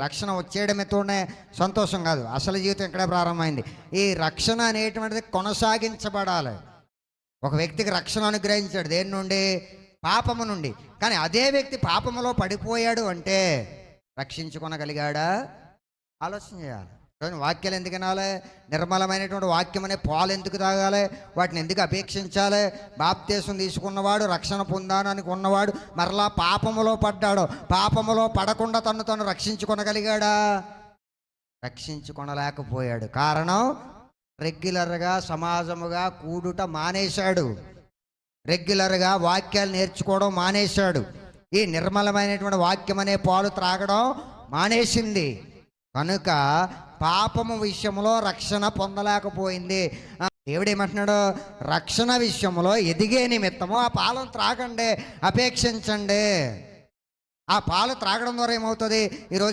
రక్షణ వచ్చేయడమేతోనే సంతోషం కాదు, అసలు జీవితం ఇక్కడే ప్రారంభమైంది. ఈ రక్షణ అనేటువంటిది కొనసాగించబడాలి. ఒక వ్యక్తికి రక్షణ అనుగ్రహించాడు దేని నుండి? పాపము నుండి. కానీ అదే వ్యక్తి పాపములో పడిపోయాడు అంటే రక్షించుకొనగలిగాడా? ఆలోచన చేయాలి. వాక్యాలు ఎందుకు వినాలి? నిర్మలమైనటువంటి వాక్యం అనే పాలు ఎందుకు తాగాలి? వాటిని ఎందుకు అపేక్షించాలి? బాప్తీసం తీసుకున్నవాడు, రక్షణ పొందాను అనుకున్నవాడు మరలా పాపములో పడ్డాడు. పాపములో పడకుండా తను రక్షించుకొనగలిగాడా? రక్షించుకొనలేకపోయాడు. కారణం రెగ్యులర్గా సమాజముగా కూడుట మానేశాడు. రెగ్యులర్గా వాక్యాలు నేర్చుకోవడం మానేశాడు. ఈ నిర్మలమైనటువంటి వాక్యం అనే పాలు త్రాగడం మానేసింది. కనుక పాపము విషయంలో రక్షణ పొందలేకపోయింది. దేవుడేమంటున్నాడు? రక్షణ విషయంలో ఎదిగే నిమిత్తము ఆ పాలను త్రాగండి, అపేక్షించండి. ఆ పాలు త్రాగడం ద్వారా ఏమవుతుంది? ఈరోజు